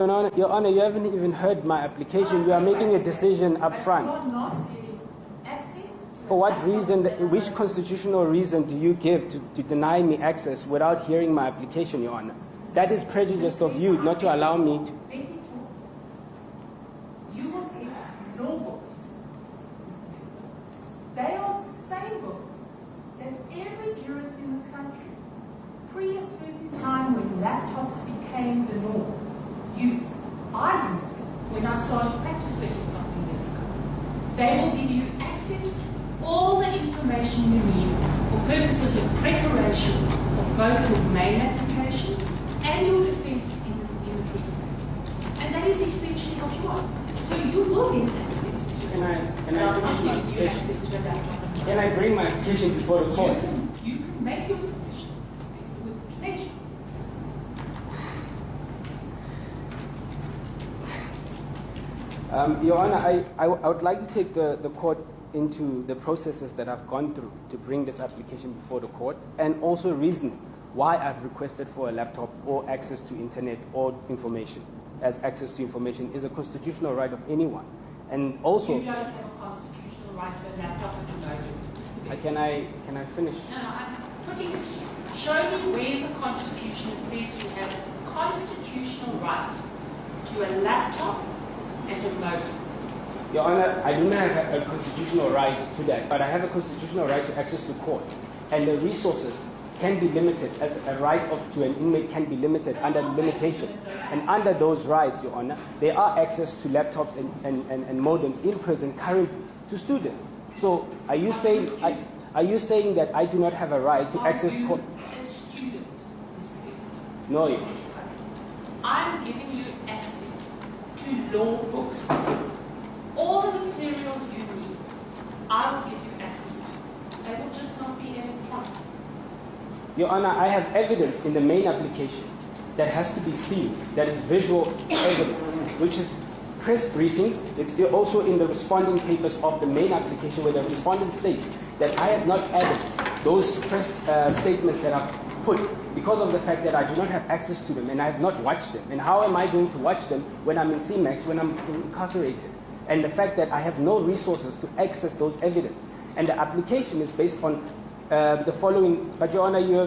Your Honor, you haven't even heard my application. You are making a decision up front. For what reason, which constitutional reason do you give to deny me access without hearing my application, Your Honor? That is prejudice of you not to allow me to. You will get law books. They are the same books that every jurist in the country, pre a certain time when laptops became the norm, used. I used it when I started practice 30-something years ago. They will give you access to all the information you need for purposes of preparation of both your main application and your defense in the Free State. And that is essentially what you are. So you will get access to it. Can I finish my application? Can I bring my application before the court? You can make your submissions, Mr. Bester, with pleasure. Your Honor, I would like to take the court into the processes that I've gone through to bring this application before the court, and also reason why I've requested for a laptop or access to internet or information, as access to information is a constitutional right of anyone. And also, you don't have a constitutional right to a laptop at the moment, Mr. Bester. Can I finish? No, I'm putting it to you. Show me where in the Constitution it says you have a constitutional right to a laptop and a modem. Your Honor, I do not have a constitutional right to that, but I have a constitutional right to access to court. And the resources can be limited, as a right to an inmate can be limited under limitation. And under those rights, Your Honor, there are access to laptops and modems in prison currently to students. So are you saying that I do not have a right to access court? A student, Mr. Bester. No, Your Honor. I'm giving you access to law books. All the material you need, I will give you access to. They will just not be electronic. Your Honor, I have evidence in the main application that has to be seen, that is visual evidence, which is press briefings. It's also in the responding papers of the main application where the respondent states that I have not added those press statements that I've put because of the fact that I do not have access to them and I have not watched them. And how am I going to watch them when I'm in CMAX, when I'm incarcerated? And the fact that I have no resources to access those evidence. And the application is based on the following. But Your Honor, you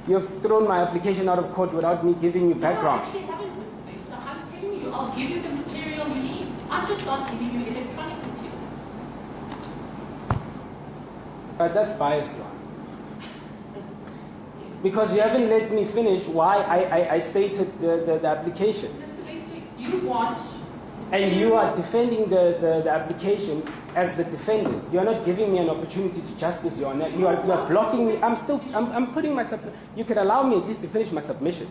have thrown my application out of court without me giving you background. No, I actually haven't, Mr. Bester. I'm telling you, I'll give you the material you need. I'm just not giving you electronic material. That's biased, Your Honor. Because you haven't let me finish why I stated the application. Mr. Bester, you want... And you are defending the application as the defendant. You are not giving me an opportunity to justice, Your Honor. You are blocking me. I'm putting my you could allow me at least to finish my submission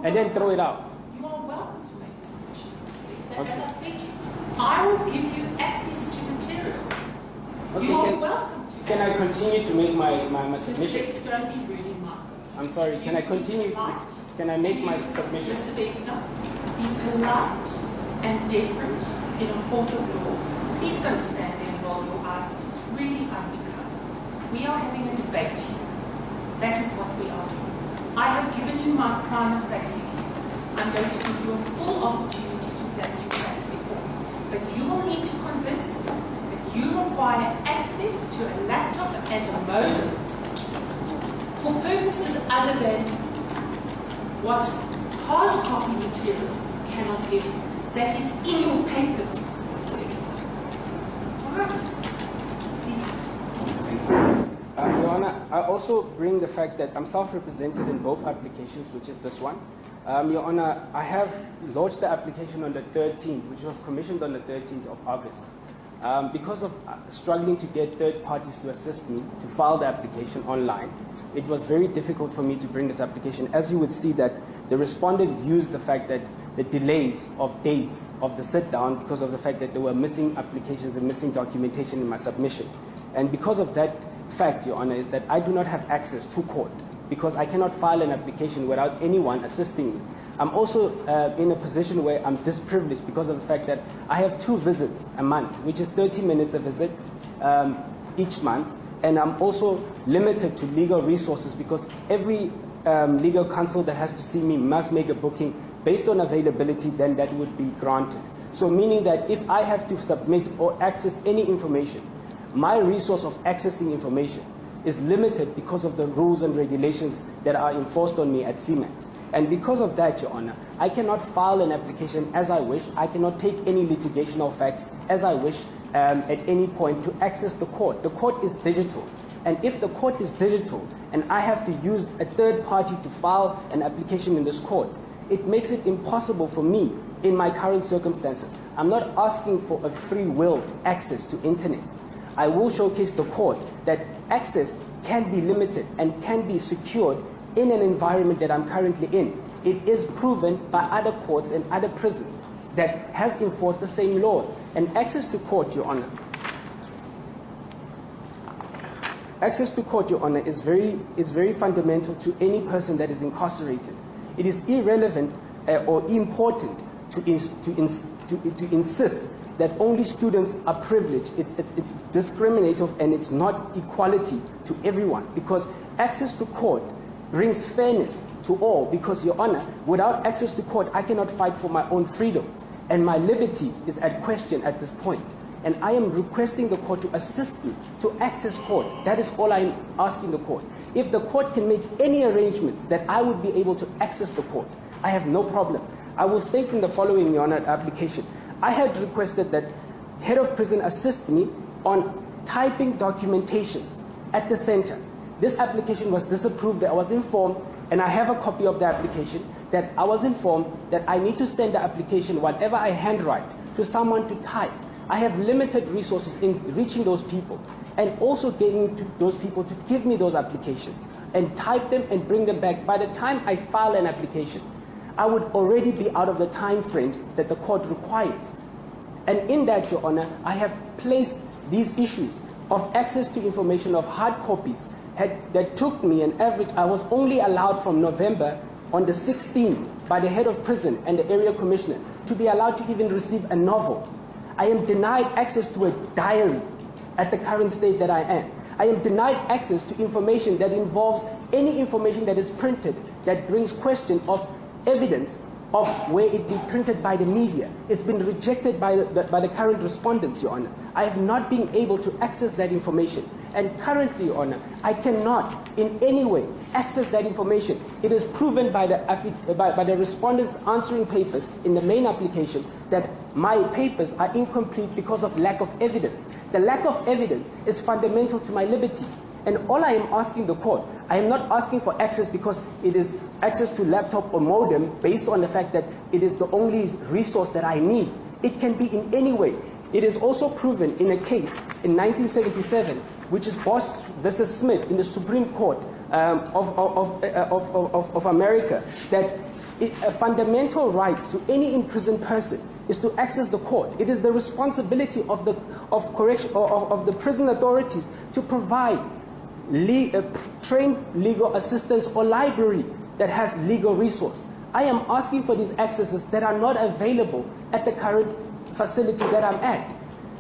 and then throw it out. You are welcome to make the submissions, Mr. Bester. Okay. As I've said to you, I will give you access to material. Okay, you are welcome to. Can I continue to make my submission? Mr. Bester, don't be rude in my court. I'm sorry. Can I continue? Can I make my submission? Mr. Bester, be polite and different in a court of law. Please don't stand there and roll your eyes. It is really unbecoming. We are having a debate here. That is what we are doing. I have given you my prima facie. I'm going to give you a full opportunity to place your case before me. But you will need to convince me that you require access to a laptop and a modem for purposes other than what hard copy material cannot give you. That is in your papers, Mr. Bester. All right. Please. Your Honor, I also bring the fact that I'm self-represented in both applications, which is this one. Your Honor, I have lodged the application on the 13th, which was commissioned on the 13th of August. Because of struggling to get third parties to assist me to file the application online, it was very difficult for me to bring this application. As you would see that the respondent used the fact that the delays of dates of the sit-down because of the fact that there were missing applications and missing documentation in my submission. And because of that fact, Your Honor, is that I do not have access to court because I cannot file an application without anyone assisting me. I'm also in a position where I'm disprivileged because of the fact that I have 2 visits a month, which is 30 minutes a visit each month. And I'm also limited to legal resources because every legal counsel that has to see me must make a booking based on availability, then that would be granted. So meaning that if I have to submit or access any information, my resource of accessing information is limited because of the rules and regulations that are enforced on me at CMAX. And because of that, Your Honor, I cannot file an application as I wish. I cannot take any litigational facts as I wish at any point to access the court. The court is digital. And if the court is digital and I have to use a third party to file an application in this court, it makes it impossible for me in my current circumstances. I'm not asking for a free will access to internet. I will showcase the court that access can be limited and can be secured in an environment that I'm currently in. It is proven by other courts and other prisons that has enforced the same laws. And access to court, Your Honor, access to court, Your Honor, is very fundamental to any person that is incarcerated. It is irrelevant or important to insist that only students are privileged. It's discriminative and it's not equality to everyone, because access to court brings fairness to all. Because, Your Honor, without access to court, I cannot fight for my own freedom, and my liberty is at question at this point. And I am requesting the court to assist me to access court. That is all I'm asking the court. If the court can make any arrangements that I would be able to access the court, I have no problem. I will state in the following, Your Honor, application. I had requested that head of prison assist me on typing documentations at the center. This application was disapproved. I was informed, and I have a copy of the application, that I was informed that I need to send the application, whatever I handwrite, to someone to type. I have limited resources in reaching those people and also getting to those people to give me those applications and type them and bring them back. By the time I file an application, I would already be out of the time frames that the court requires. And in that, Your Honor, I have placed these issues of access to information of hard copies that took me an average. I was only allowed from November on the 16th by the head of prison and the area commissioner to be allowed to even receive a novel. I am denied access to a diary at the current state that I am. I am denied access to information that involves any information that is printed that brings question of evidence of where it be printed by the media. It's been rejected by the current respondents, Your Honor. I have not been able to access that information. And currently, Your Honor, I cannot in any way access that information. It is proven by the respondents' answering papers in the main application that my papers are incomplete because of lack of evidence. The lack of evidence is fundamental to my liberty. And all I am asking the court, I am not asking for access because it is access to laptop or modem based on the fact that it is the only resource that I need. It can be in any way. It is also proven in a case in 1977, which is Boss versus Smith in the Supreme Court of America, that a fundamental right to any imprisoned person is to access the court. It is the responsibility of the prison authorities to provide trained legal assistance or library that has legal resource. I am asking for these accesses that are not available at the current facility that I'm at.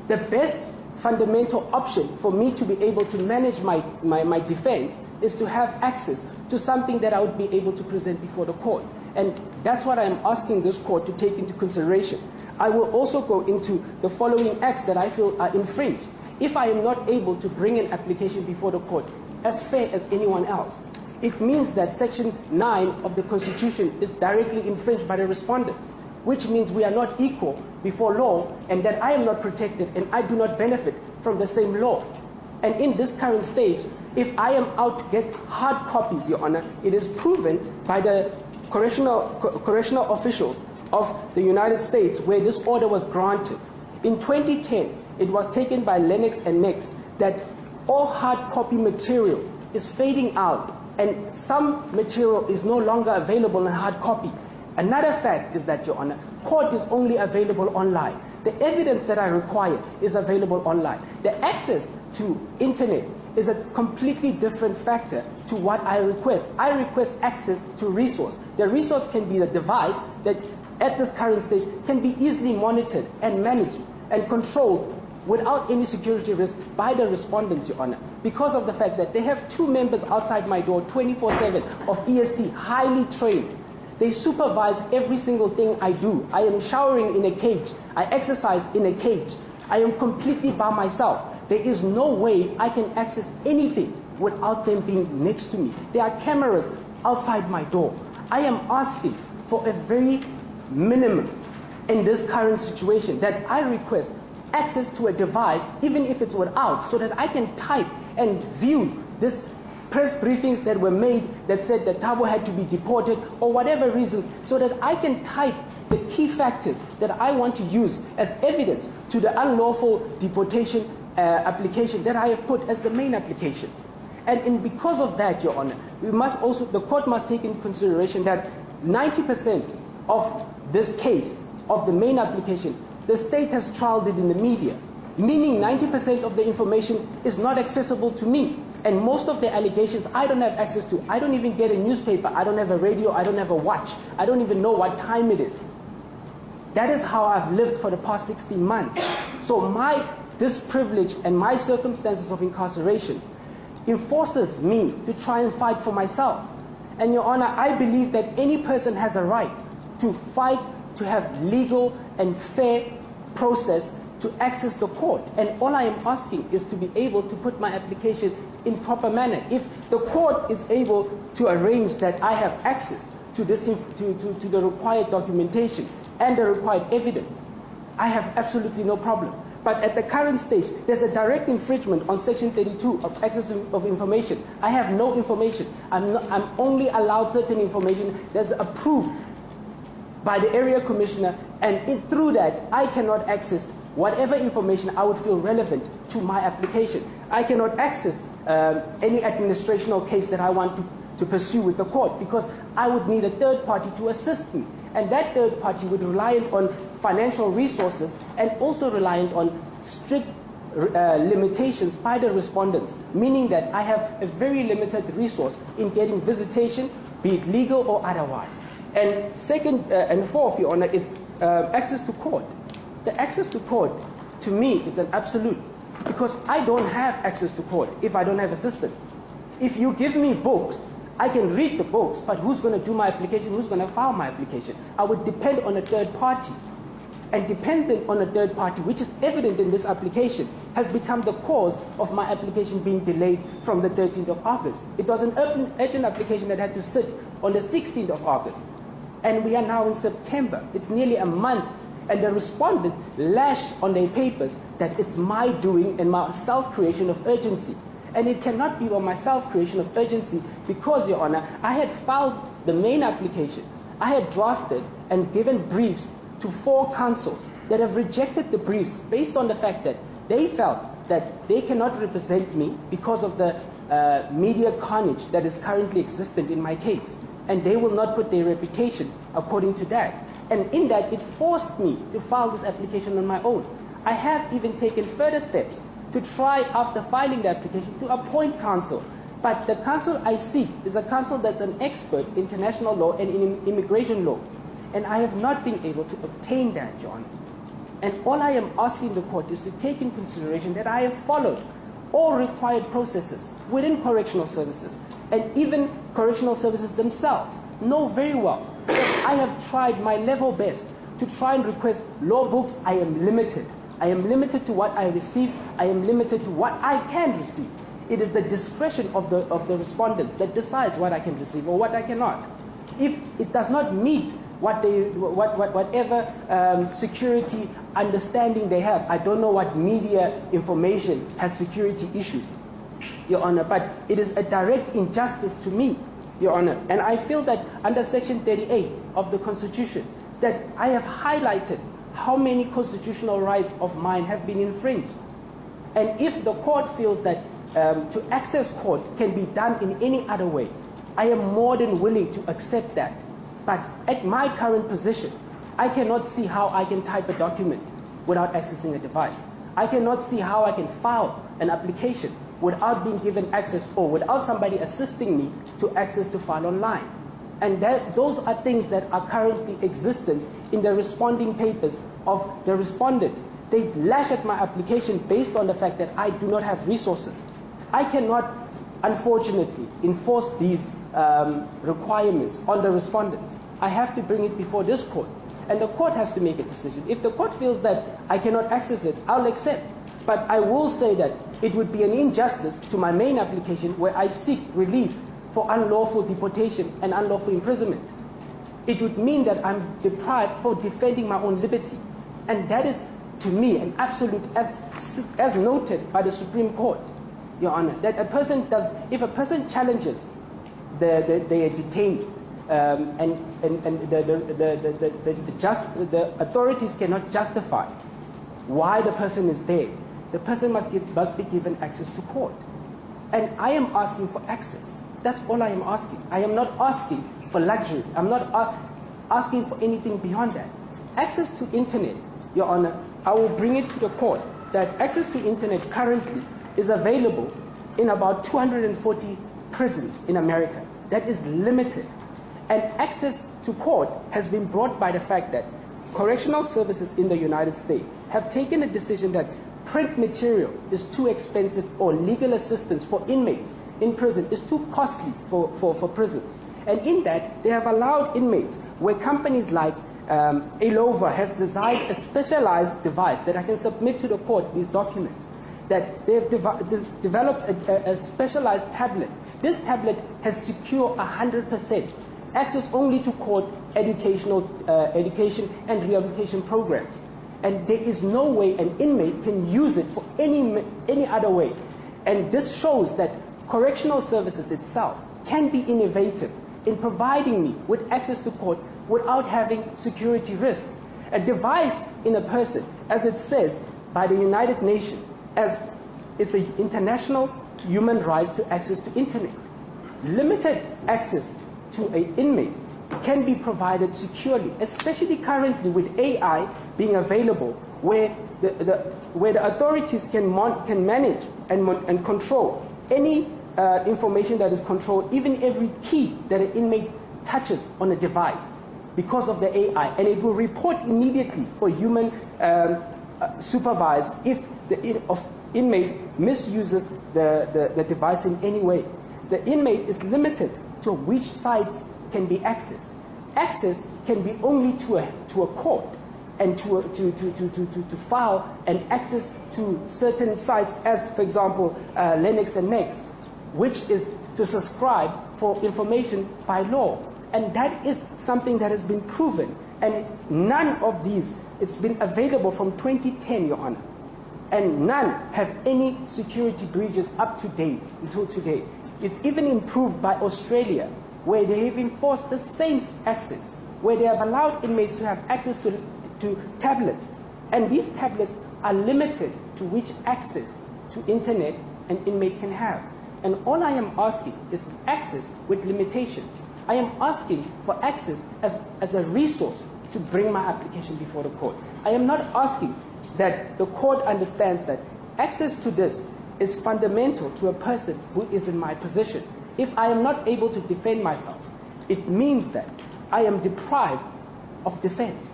The best fundamental option for me to be able to manage my defense is to have access to something that I would be able to present before the court. And that's what I'm asking this court to take into consideration. I will also go into the following acts that I feel are infringed. If I am not able to bring an application before the court as fair as anyone else, it means that Section 9 of the Constitution is directly infringed by the respondents, which means we are not equal before law and that I am not protected and I do not benefit from the same law. And in this current stage, if I am out to get hard copies, Your Honor, it is proven by the correctional officials of the United States where this order was granted. In 2010, it was taken by Lennox and Nix that all hard copy material is fading out and some material is no longer available in hard copy. Another fact is that, Your Honor, court is only available online. The evidence that I require is available online. The access to internet is a completely different factor to what I request. I request access to resource. The resource can be a device that at this current stage can be easily monitored and managed and controlled without any security risk by the respondents, Your Honor, because of the fact that they have 2 members outside my door 24/7 of EST, highly trained. They supervise every single thing I do. I am showering in a cage. I exercise in a cage. I am completely by myself. There is no way I can access anything without them being next to me. There are cameras outside my door. I am asking for a very minimum in this current situation, that I request access to a device, even if it's without, so that I can type and view this press briefings that were made that said that Thabo had to be deported or whatever reasons, so that I can type the key factors that I want to use as evidence to the unlawful deportation application that I have put as the main application. And because of that, Your Honor, the court must take into consideration that 90% of this case, of the main application, the state has trialed it in the media, meaning 90% of the information is not accessible to me. And most of the allegations I don't have access to. I don't even get a newspaper. I don't have a radio. I don't have a watch. I don't even know what time it is. That is how I've lived for the past 16 months. So this privilege and my circumstances of incarceration enforces me to try and fight for myself. And Your Honor, I believe that any person has a right to fight, to have legal and fair process to access the court. And all I am asking is to be able to put my application in proper manner. If the court is able to arrange that I have access to this, to the required documentation and the required evidence, I have absolutely no problem. But at the current stage, there's a direct infringement on Section 32 of access of information. I have no information. I'm only allowed certain information that's approved by the area commissioner, and through that, I cannot access whatever information I would feel relevant to my application. I cannot access any administrational case that I want to pursue with the court, because I would need a third party to assist me. And that third party would rely on financial resources and also reliant on strict limitations by the respondents, meaning that I have a very limited resource in getting visitation, be it legal or otherwise. And second and fourth, Your Honor, it's access to court. The access to court, to me, is an absolute, because I don't have access to court if I don't have assistance. If you give me books, I can read the books, but who's going to do my application? Who's going to file my application? I would depend on a third party. And dependent on a third party, which is evident in this application, has become the cause of my application being delayed from the 13th of August. It was an urgent application that had to sit on the 16th of August. And we are now in September. It's nearly a month. And the respondent lashed on their papers that it's my doing and my self-creation of urgency. And it cannot be on my self-creation of urgency because, Your Honor, I had filed the main application. I had drafted and given briefs to 4 councils that have rejected the briefs based on the fact that they felt that they cannot represent me because of the media carnage that is currently existent in my case. And they will not put their reputation according to that. And in that, it forced me to file this application on my own. I have even taken further steps to try, after filing the application, to appoint counsel. But the counsel I seek is a counsel that's an expert in international law and in immigration law. And I have not been able to obtain that, John. And all I am asking the court is to take in consideration that I have followed all required processes within correctional services. And even correctional services themselves know very well that I have tried my level best to try and request law books. I am limited. I am limited to what I receive. I am limited to what I can receive. It is the discretion of the respondents that decides what I can receive or what I cannot. If it does not meet whatever security understanding they have, I don't know what media information has security issues, Your Honor, but it is a direct injustice to me, Your Honor. And I feel that under Section 38 of the Constitution, that I have highlighted how many constitutional rights of mine have been infringed. And if the court feels that to access court can be done in any other way, I am more than willing to accept that. But at my current position, I cannot see how I can type a document without accessing a device. I cannot see how I can file an application without being given access or without somebody assisting me to access to file online. And those are things that are currently existent in the responding papers of the respondents. They lash at my application based on the fact that I do not have resources. I cannot, unfortunately, enforce these requirements on the respondents I have to bring it before this court. And the court has to make a decision. If the court feels that I cannot access it, I'll accept. But I will say that it would be an injustice to my main application where I seek relief for unlawful deportation and unlawful imprisonment. It would mean that I'm deprived for defending my own liberty. And that is, to me, an absolute, as noted by the Supreme Court, Your Honor, that if a person challenges they are detained, and the authorities cannot justify why the person is there, the person must be given access to court. And I am asking for access. That's all I am asking. I am not asking for luxury. I'm not asking for anything beyond that. Access to internet, Your Honor, I will bring it to the court that access to internet currently is available in about 240 prisons in America. That is limited. And access to court has been brought by the fact that correctional services in the United States have taken a decision that print material is too expensive, or legal assistance for inmates in prison is too costly for prisons. And in that, they have allowed inmates, where companies like Alova has designed a specialized device that I can submit to the court these documents, that they have developed a specialized tablet. This tablet has secure 100% access only to court education and rehabilitation programs. And there is no way an inmate can use it for any other way. And this shows that correctional services itself can be innovative in providing me with access to court without having security risk. A device in a person, as it says by the United Nations, as it's an international human rights to access to internet. Limited access to an inmate can be provided securely, especially currently with AI being available, where the authorities can manage and control any information that is controlled, even every key that an inmate touches on a device because of the AI, and it will report immediately for human supervised if the inmate misuses the device in any way. The inmate is limited to which sites can be accessed. Access can be only to a court and to file and access to certain sites, as for example Linux and Next, which is to subscribe for information by law. And that is something that has been proven. And none of these, it's been available from 2010, Your Honor. And none have any security breaches up to date until today. It's even improved by Australia, where they have enforced the same access, where they have allowed inmates to have access to tablets. And these tablets are limited to which access to internet an inmate can have. And all I am asking is access with limitations. I am asking for access as a resource to bring my application before the court. I am not asking that the court understands that access to this is fundamental to a person who is in my position. If I am not able to defend myself, it means that I am deprived of defense.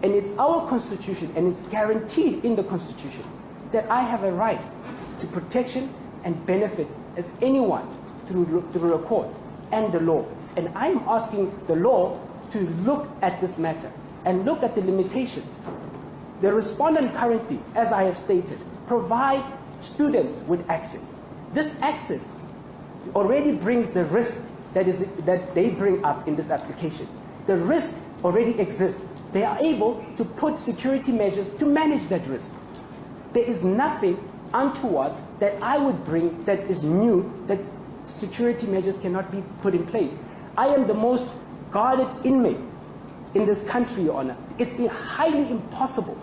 And it's our Constitution, and it's guaranteed in the Constitution, that I have a right to protection and benefit as anyone through the court and the law. And I'm asking the law to look at this matter and look at the limitations. The respondent currently, as I have stated, provide students with access. This access already brings the risk that they bring up in this application. The risk already exists. They are able to put security measures to manage that risk. There is nothing untowards that I would bring that is new, that security measures cannot be put in place. I am the most guarded inmate in this country, Your Honor. It's highly impossible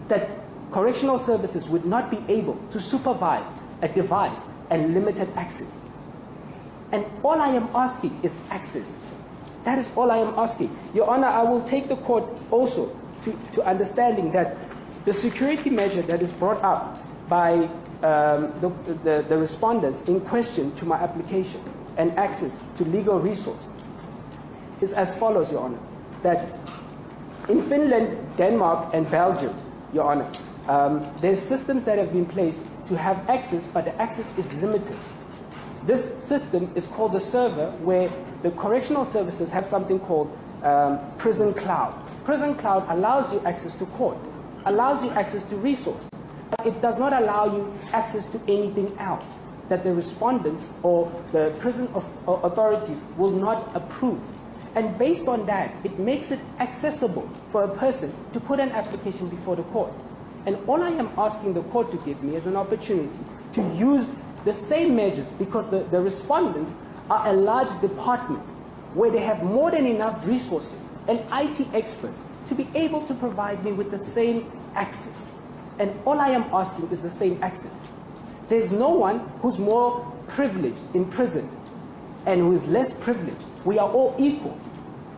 that correctional services would not be able to supervise a device and limited access. And all I am asking is access. That is all I am asking. Your Honor, I will take the court also to understanding that the security measure that is brought up by the respondents in question to my application and access to legal resource is as follows, Your Honor, that in Finland, Denmark, and Belgium, Your Honor, there's systems that have been placed to have access, but the access is limited. This system is called the server, where the correctional services have something called Prison Cloud. Prison Cloud allows you access to court, allows you access to resource, but it does not allow you access to anything else that the respondents or the prison authorities will not approve. And based on that, it makes it accessible for a person to put an application before the court. And all I am asking the court to give me is an opportunity to use the same measures, because the respondents are a large department where they have more than enough resources and IT experts to be able to provide me with the same access. And all I am asking is the same access. There's no one who's more privileged in prison and who is less privileged. We are all equal.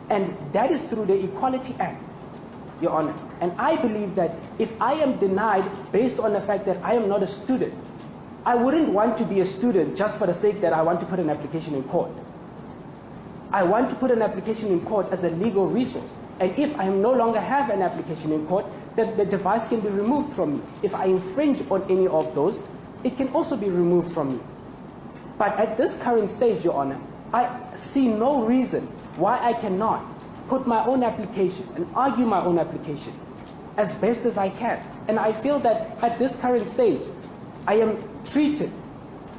And that is through the Equality Act, Your Honor. And I believe that if I am denied based on the fact that I am not a student, I wouldn't want to be a student just for the sake that I want to put an application in court. I want to put an application in court as a legal resource. And if I no longer have an application in court, then the device can be removed from me. If I infringe on any of those, it can also be removed from me. But at this current stage, Your Honor, I see no reason why I cannot put my own application and argue my own application as best as I can. And I feel that at this current stage, I am treated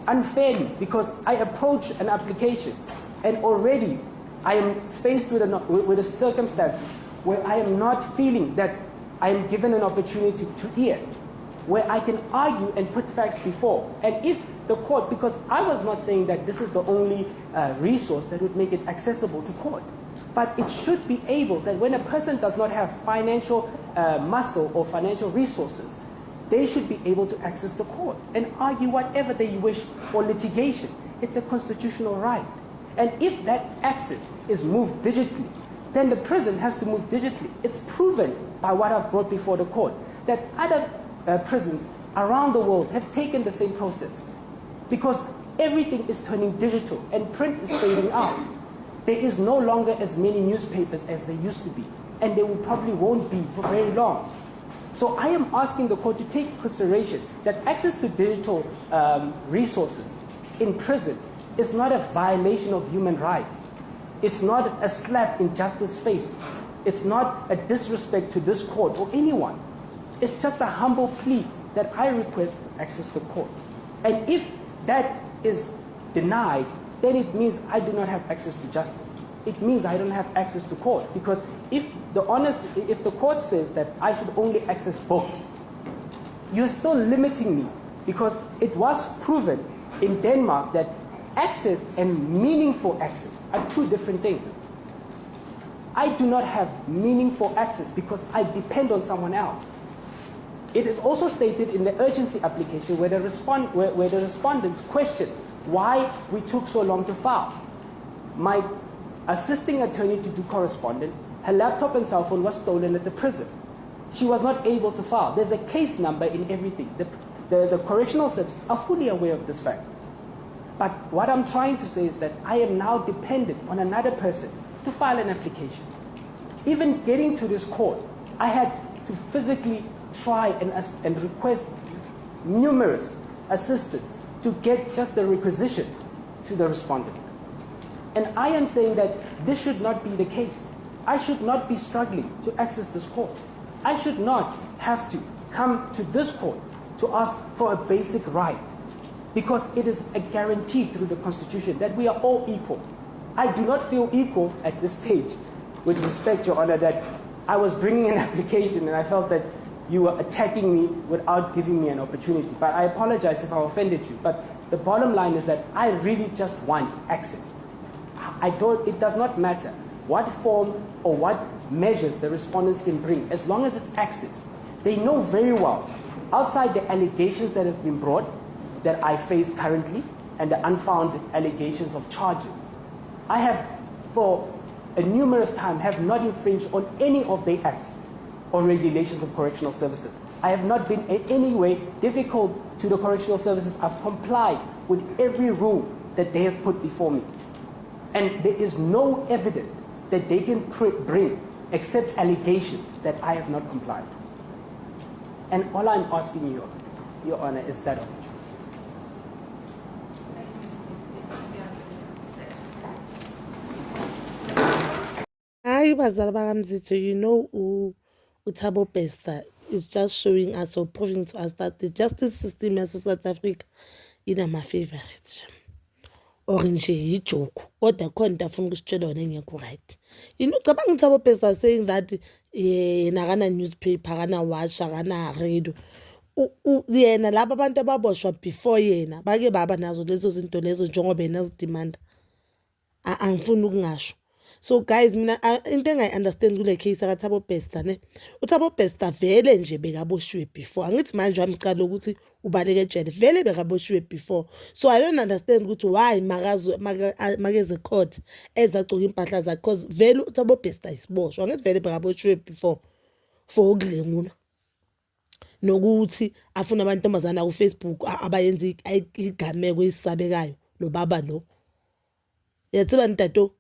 unfairly because I approach an application and already I am faced with a circumstance where I am not feeling that I am given an opportunity to hear, where I can argue and put facts before. And if the court, because I was not saying that this is the only resource that would make it accessible to court, but it should be able that when a person does not have financial muscle or financial resources, they should be able to access the court and argue whatever they wish for litigation. It's a constitutional right. And if that access is moved digitally, then the prison has to move digitally. It's proven by what I've brought before the court that other prisons around the world have taken the same process, because everything is turning digital and print is fading out. There is no longer as many newspapers as there used to be, and there probably won't be for very long. So I am asking the court to take into consideration that access to digital resources in prison is not a violation of human rights. It's not a slap in justice's face. It's not a disrespect to this court or anyone. It's just a humble plea that I request access to court. And if that is denied, then it means I do not have access to justice. It means I don't have access to court. Because if the court says that I should only access books, you're still limiting me, because it was proven in Denmark that access and meaningful access are two different things. I do not have meaningful access because I depend on someone else. It is also stated in the urgency application where the respondents questioned why we took so long to file. My assisting attorney to do correspondence, her laptop and cell phone was stolen at the prison. She was not able to file. There's a case number in everything. The correctional services are fully aware of this fact. But what I'm trying to say is that I am now dependent on another person to file an application. Even getting to this court, I had to physically try and request numerous assistance to get just the requisition to the respondent. And I am saying that this should not be the case. I should not be struggling to access this court. I should not have to come to this court to ask for a basic right, because it is a guarantee through the Constitution that we are all equal. I do not feel equal at this stage, with respect, Your Honor, that I was bringing an application and I felt that you were attacking me without giving me an opportunity. But I apologize if I offended you. But the bottom line is that I really just want access. It does not matter what form or what measures the respondents can bring, as long as it's access. They know very well, outside the allegations that have been brought, that I face currently, and the unfounded allegations of charges, I have, for a numerous time, have not infringed on any of the acts or regulations of correctional services. I have not been in any way difficult to the correctional services. I've complied with every rule that they have put before me. And there is no evidence that they can bring except allegations that I have not complied. And all I'm asking you, Your Honor, is that opportunity. bazali bakamzitho, you know, Thabo Bester is just showing us or proving to us that the justice system South Africa inama-favorites or nje yijoke kodwa khona into afuna ukusitshela yona engekho right. Cabanga uThabo Bester saying that yena akana newspaper, akana watch, akana radio. Yena laba abantu ababoshwa before yena bake baba nazo lezo zinto lezo njengoba yena zidimanda. Angifuni ukungasho. So guys, mina into engayi-understand kule case akaThabo Bester ne, uThabo Bester vele nje bekaboshiwe before. Angithi manje wamcala ukuthi ubaleke ejele, vele bekaboshiwe before. So I don't understand ukuthi why makeze court ezagcoka impahla zakhe, because vele uThabo Bester isiboshwa. Angithi vele bekaboshiwe before for ukudlengula nokuthi afuna amantombazana ku Facebook abayenza igameko esisabekayo lo baba lo. Yatsiba ntato.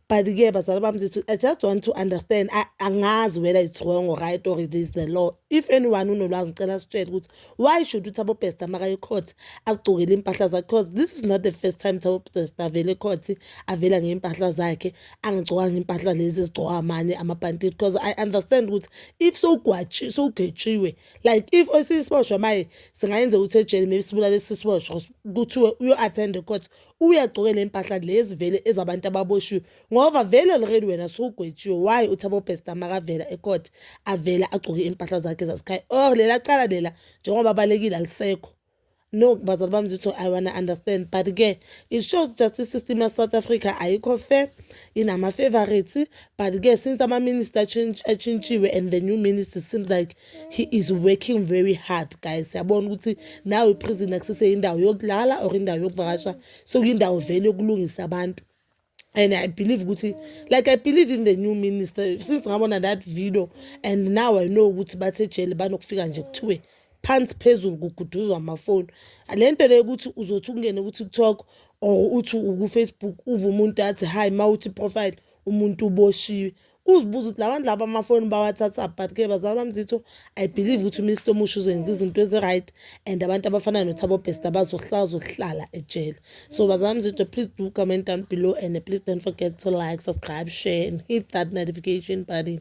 But yeah, bazali bami, I just want to understand. Angazi whether it's wrong or right or it is the law. If anyone unolwazi ngicela straight ukuthi why should uThabo Bester makaye court azigcokele impahla zakhe, because this is not the first time Thabo Bester avele court avela ngeimpahla zakhe angigcokanga impahla lezi ezigcoka amanye amapantiti, because I understand ukuthi if so ugetshiwe, like if osisiboshwa maye singayenza ukuthi ejele maybe sibulale sisiboshwa kuthiwe uyo attend the court uyagcokela impahla lezi vele ezabantu ababoshiwe, ngoba vele already wena sugwetshiwe. Why uThabo Bester makavela ecourt avela agcoke impahla zakhe zasekhaya or lela cala lela njengoba balekile alisekho? No, bazali bami zitho, I wanna understand. But ke it shows justice system of South Africa ayikho fair, inama-favorites. But ke since ama-minister atshintshiwe and the new minister seems like he is working very hard, guys. Siyabona ukuthi now iprison akusise indawo yokulala or indawo yokuvakasha, so indawo vele yokulungisa abantu. And I believe ukuthi, like I believe in the new minister since ngabona that video, and now I know ukuthi bathe ejele banokufika nje kuthiwe phansi phezulu kuguduzwa amafoni. Le nto le ukuthi uzothi ungene ku-TikTok or uthi uku-Facebook uve umuntu athi hi mawuthi profile umuntu uboshiwe, uzibuza ukuthi labantu laba amafoni bawathatha. But ke bazali bami zitho, I believe ukuthi uMr Mushu uzoyenza izinto ezi-right and abantu abafana noThabo Bester bazohlala ejele. So bazali bami zitho, please do comment down below and please don't forget to like, subscribe, share and hit that notification button.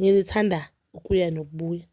Nginithanda ukuya nokubuya.